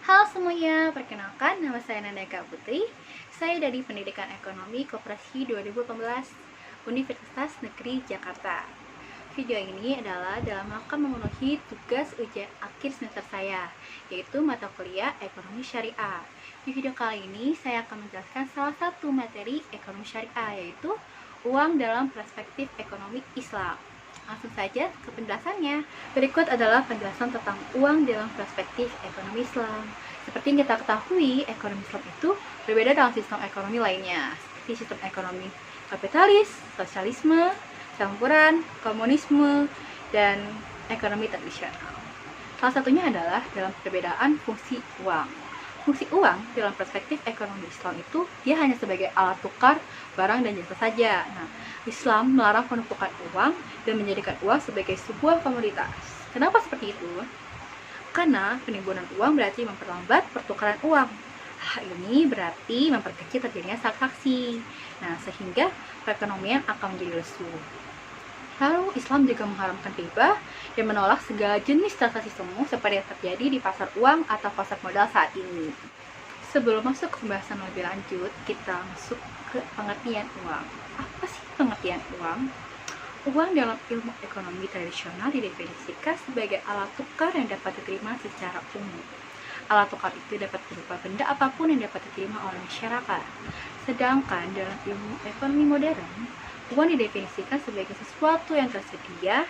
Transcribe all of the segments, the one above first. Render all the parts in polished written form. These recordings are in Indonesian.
Halo semuanya, perkenalkan nama saya Nandaka Putri. Saya dari Pendidikan Ekonomi Koperasi 2018 Universitas Negeri Jakarta. Video ini adalah dalam rangka memenuhi tugas ujian akhir semester saya, yaitu mata kuliah Ekonomi Syariah. Di video kali ini saya akan menjelaskan salah satu materi Ekonomi Syariah, yaitu uang dalam perspektif ekonomi Islam. Langsung saja ke penjelasannya. Berikut adalah penjelasan tentang uang dalam perspektif ekonomi Islam. Seperti yang kita ketahui, ekonomi Islam itu berbeda dengan sistem ekonomi lainnya, seperti sistem ekonomi kapitalis, sosialisme, campuran, komunisme, dan ekonomi tradisional. Salah satunya adalah dalam perbedaan fungsi uang. Fungsi uang dalam perspektif ekonomi Islam itu dia hanya sebagai alat tukar barang dan jasa saja. Nah, Islam melarang penumpukan uang dan menjadikan uang sebagai sebuah komoditas. Kenapa seperti itu? Karena penimbunan uang berarti memperlambat pertukaran uang. Hal ini berarti memperkecil terjadinya transaksi. Nah, sehingga perekonomian akan menjadi lesu. Lalu Islam juga mengharamkan riba dan menolak segala jenis transaksi semu seperti yang terjadi di pasar uang atau pasar modal saat ini. Sebelum masuk ke pembahasan lebih lanjut, kita masuk ke pengertian uang. Apa sih pengertian uang? Uang dalam ilmu ekonomi tradisional didefinisikan sebagai alat tukar yang dapat diterima secara umum. Alat tukar itu dapat berupa benda apapun yang dapat diterima oleh masyarakat. Sedangkan dalam ilmu ekonomi modern, uang didefinisikan sebagai sesuatu yang tersedia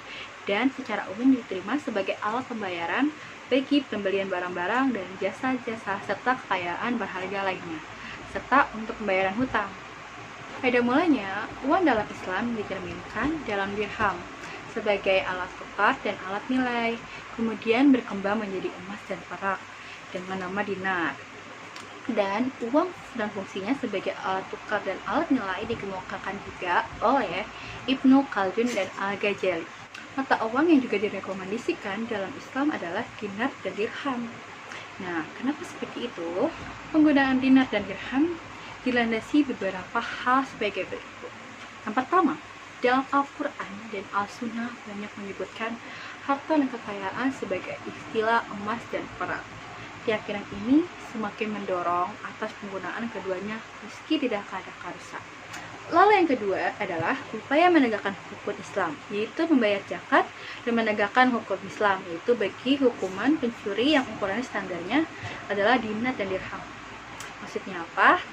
dan secara umum diterima sebagai alat pembayaran bagi pembelian barang-barang dan jasa-jasa serta kekayaan berharga lainnya, serta untuk pembayaran hutang. Pada mulanya, uang dalam Islam dicerminkan dalam dirham sebagai alat tukar dan alat nilai, kemudian berkembang menjadi emas dan perak dengan nama dinar. Dan uang dan fungsinya sebagai alat tukar dan alat nilai dikemukakan juga oleh Ibnu Khaldun dan Al-Ghazali. Mata uang yang juga direkomendasikan dalam Islam adalah dinar dan dirham. Nah, kenapa seperti itu? Penggunaan dinar dan dirham dilandasi beberapa hal sebagai berikut. Yang pertama, dalam Al-Quran dan Al-Sunnah banyak menyebutkan harta dan kekayaan sebagai istilah emas dan perak. Keyakinan ini semakin mendorong atas penggunaan keduanya meski tidak ada keharusan. Lalu yang kedua adalah upaya menegakkan hukum Islam, yaitu membayar zakat dan menegakkan hukum Islam, yaitu bagi hukuman pencuri yang ukuran standarnya adalah dinar dan dirham. Maksudnya apa?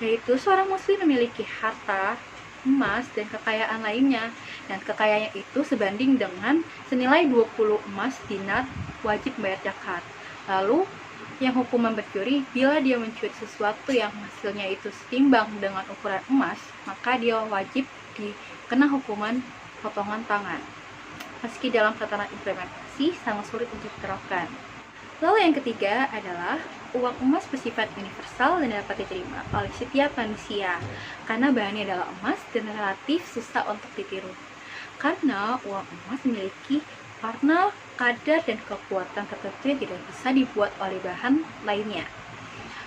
Yaitu seorang muslim memiliki harta, emas, dan kekayaan lainnya, dan kekayaannya itu sebanding dengan senilai 20 emas dinar wajib membayar zakat. Lalu yang hukuman bercuri, bila dia mencuri sesuatu yang hasilnya itu setimbang dengan ukuran emas, maka dia wajib dikena hukuman potongan tangan. Meski dalam tatanan implementasi sangat sulit untuk diterapkan. Lalu yang ketiga adalah uang emas bersifat universal dan dapat diterima oleh setiap manusia karena bahannya adalah emas dan relatif susah untuk ditiru. Karena uang emas memiliki warna, kadar, dan kekuatan tertentu yang tidak bisa dibuat oleh bahan lainnya.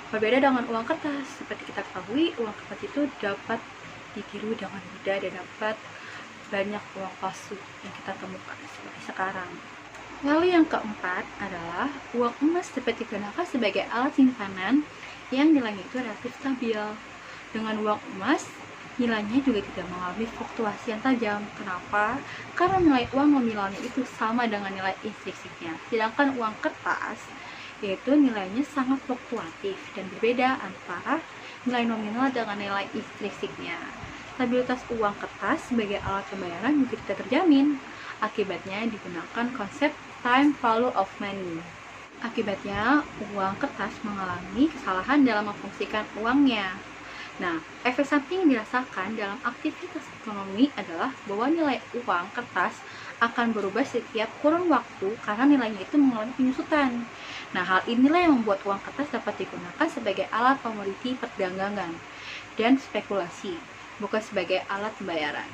Berbeda dengan uang kertas, seperti kita ketahui, uang kertas itu dapat ditiru dengan mudah dan dapat banyak uang palsu yang kita temukan seperti sekarang. Lalu yang keempat adalah uang emas dapat digunakan sebagai alat simpanan yang nilainya itu relatif stabil. Dengan uang emas, nilainya juga tidak mengalami fluktuasi yang tajam. Kenapa? Karena nilai uang nominalnya itu sama dengan nilai intrinsiknya. Sedangkan uang kertas, yaitu nilainya sangat fluktuatif dan berbeda antara nilai nominal dengan nilai intrinsiknya. Stabilitas uang kertas sebagai alat pembayaran juga tidak terjamin. Akibatnya digunakan konsep time value of money. Akibatnya, uang kertas mengalami kesalahan dalam memfungsikan uangnya. Nah, efek samping yang dirasakan dalam aktivitas ekonomi adalah bahwa nilai uang kertas akan berubah setiap kurun waktu karena nilainya itu mengalami penyusutan. Nah, hal inilah yang membuat uang kertas dapat digunakan sebagai alat komoditi perdagangan dan spekulasi, bukan sebagai alat pembayaran.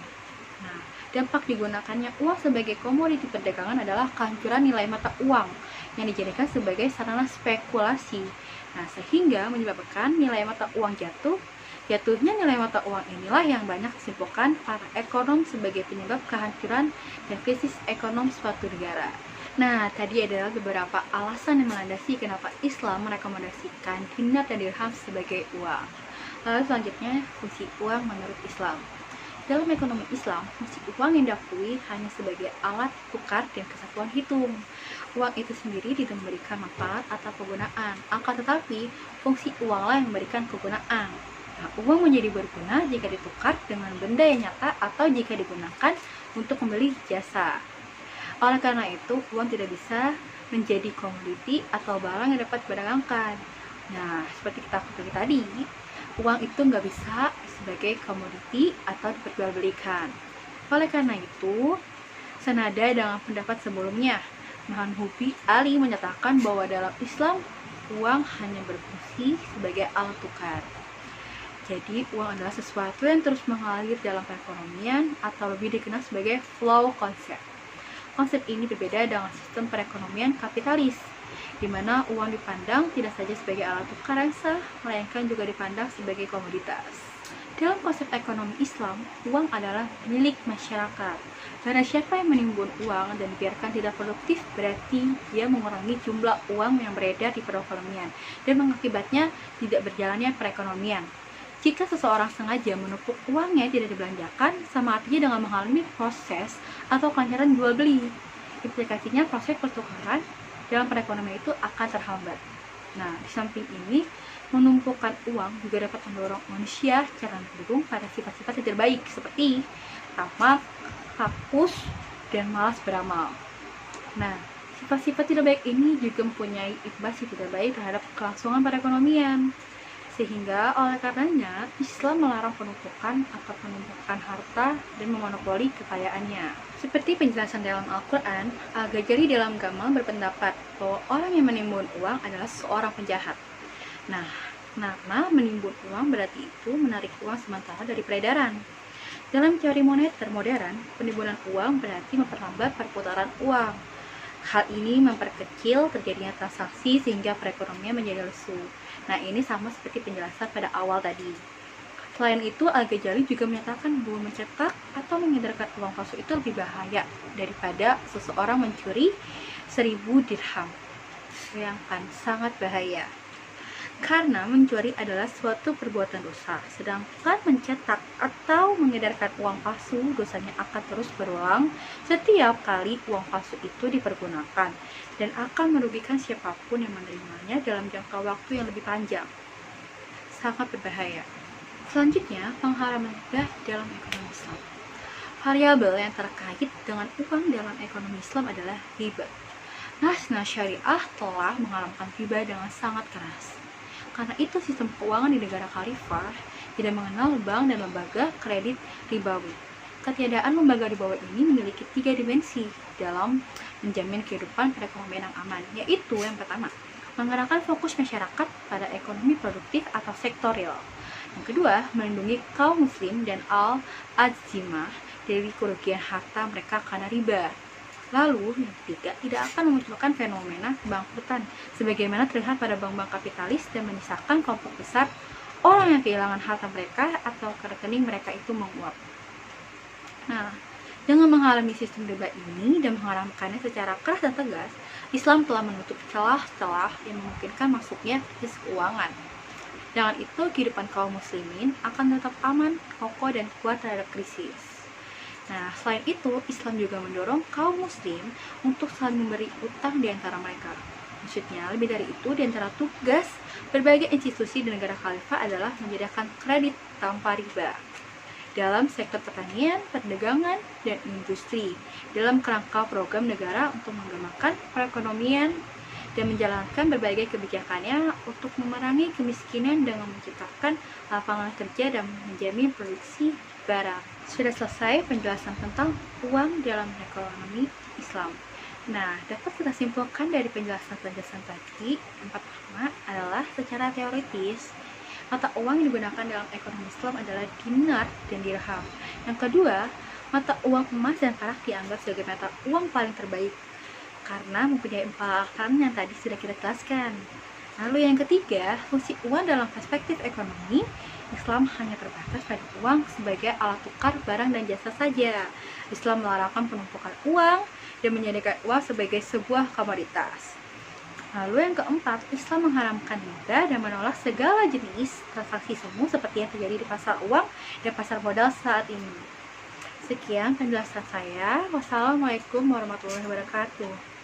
Nah, dampak digunakannya uang sebagai komoditi perdagangan adalah kehancuran nilai mata uang yang dijadikan sebagai sarana spekulasi. Nah, sehingga menyebabkan nilai mata uang jatuh. Jatuhnya nilai mata uang inilah yang banyak disimpulkan para ekonom sebagai penyebab kehancuran dan krisis ekonomi suatu negara. Nah, tadi adalah beberapa alasan yang melandasi kenapa Islam merekomendasikan dinar dan dirham sebagai uang. Lalu selanjutnya, fungsi uang menurut Islam. Dalam ekonomi Islam, fungsi uang yang diakui hanya sebagai alat tukar dan kesatuan hitung. Uang itu sendiri tidak memberikan manfaat atau kegunaan, akan tetapi fungsi uanglah yang memberikan kegunaan. Nah, uang menjadi berguna jika ditukar dengan benda yang nyata atau jika digunakan untuk membeli jasa. Oleh karena itu, uang tidak bisa menjadi komoditi atau barang yang dapat diperdagangkan. Nah, seperti kita ketahui tadi, uang itu nggak bisa sebagai komoditi atau diperjualbelikan. Oleh karena itu, senada dengan pendapat sebelumnya, Mahan Hubi Ali menyatakan bahwa dalam Islam, uang hanya berfungsi sebagai alat tukar. Jadi, uang adalah sesuatu yang terus mengalir dalam perekonomian atau lebih dikenal sebagai flow concept. Konsep ini berbeda dengan sistem perekonomian kapitalis, di mana uang dipandang tidak saja sebagai alat tukar yang sah, melainkan juga dipandang sebagai komoditas. Dalam konsep ekonomi Islam, uang adalah milik masyarakat. Karena siapa yang menimbun uang dan dibiarkan tidak produktif, berarti dia mengurangi jumlah uang yang beredar di perekonomian dan mengakibatnya tidak berjalannya perekonomian. Jika seseorang sengaja menumpuk uangnya tidak dibelanjakan, sama artinya dengan mengalami proses atau kelancaran jual beli. Implikasinya proses pertukaran dalam perekonomian itu akan terhambat. Nah, di samping ini, menumpukan uang juga dapat mendorong manusia cenderung pada sifat-sifat yang terbaik seperti tamak, rakus, dan malas beramal. Nah, sifat-sifat tidak baik ini juga mempunyai imbas yang tidak baik terhadap kelangsungan perekonomian. Sehingga oleh karenanya Islam melarang penumpukan atau penumpukan harta dan memonopoli kekayaannya. Seperti penjelasan dalam Al-Quran, Al-Ghazali dalam Gamal berpendapat bahwa orang yang menimbun uang adalah seorang penjahat. Nah, nama menimbun uang berarti itu menarik uang sementara dari peredaran. Dalam teori moneter modern, penimbunan uang berarti memperlambat perputaran uang. Hal ini memperkecil terjadinya transaksi sehingga perekonomian menjadi lesu. Nah, ini sama seperti penjelasan pada awal tadi. Selain itu, Al-Ghazali juga menyatakan bahwa mencetak atau mengedarkan uang palsu itu lebih bahaya daripada seseorang mencuri 1000 dirham, yang sangat bahaya. Karena mencuri adalah suatu perbuatan dosa, sedangkan mencetak atau mengedarkan uang palsu dosanya akan terus berulang setiap kali uang palsu itu dipergunakan dan akan merugikan siapapun yang menerimanya dalam jangka waktu yang lebih panjang. Sangat berbahaya. Selanjutnya, pengharaman riba dalam ekonomi Islam. Variabel yang terkait dengan uang dalam ekonomi Islam adalah riba. Nas syariah telah mengalamkan riba dengan sangat keras. Karena itu sistem keuangan di negara khalifah tidak mengenal bank dan lembaga kredit ribawi. Ketiadaan lembaga ribawi ini memiliki 3 dimensi dalam menjamin kehidupan perekonomian yang aman, yaitu yang pertama, mengarahkan fokus masyarakat pada ekonomi produktif atau sektorial. Yang kedua, melindungi kaum muslim dan al-azimah dari kerugian harta mereka karena riba. Lalu, yang ketiga, tidak akan memunculkan fenomena kebangkrutan, sebagaimana terlihat pada bank-bank kapitalis dan menyisakan kelompok besar orang yang kehilangan harta mereka atau ke rekening mereka itu menguap. Nah, dengan mengalami sistem riba ini dan mengharamkannya secara keras dan tegas, Islam telah menutup celah-celah yang memungkinkan masuknya krisis keuangan. Dengan itu, kehidupan kaum muslimin akan tetap aman, kokoh, dan kuat terhadap krisis. Nah, selain itu, Islam juga mendorong kaum muslim untuk saling memberi utang di antara mereka. Maksudnya, lebih dari itu, di antara tugas berbagai institusi di negara khalifah adalah menyediakan kredit tanpa riba dalam sektor pertanian, perdagangan, dan industri dalam kerangka program negara untuk mengembangkan perekonomian dan menjalankan berbagai kebijakannya untuk memerangi kemiskinan dengan menciptakan lapangan kerja dan menjamin produksi barang. Sudah selesai penjelasan tentang uang dalam ekonomi Islam. Nah, dapat kita simpulkan dari penjelasan-penjelasan tadi, yang pertama adalah secara teoritis, mata uang yang digunakan dalam ekonomi Islam adalah dinar dan dirham. Yang kedua, mata uang emas dan perak dianggap sebagai mata uang paling terbaik karena mempunyai 4 alasan yang tadi sudah kita jelaskan. Lalu yang ketiga, fungsi uang dalam perspektif ekonomi Islam hanya terbatas pada uang sebagai alat tukar barang dan jasa saja. Islam melarang penumpukan uang dan menjadikan uang sebagai sebuah komoditas. Lalu yang keempat, Islam mengharamkan riba dan menolak segala jenis transaksi semu seperti yang terjadi di pasar uang dan pasar modal saat ini. Sekian penjelasan saya. Wassalamualaikum warahmatullahi wabarakatuh.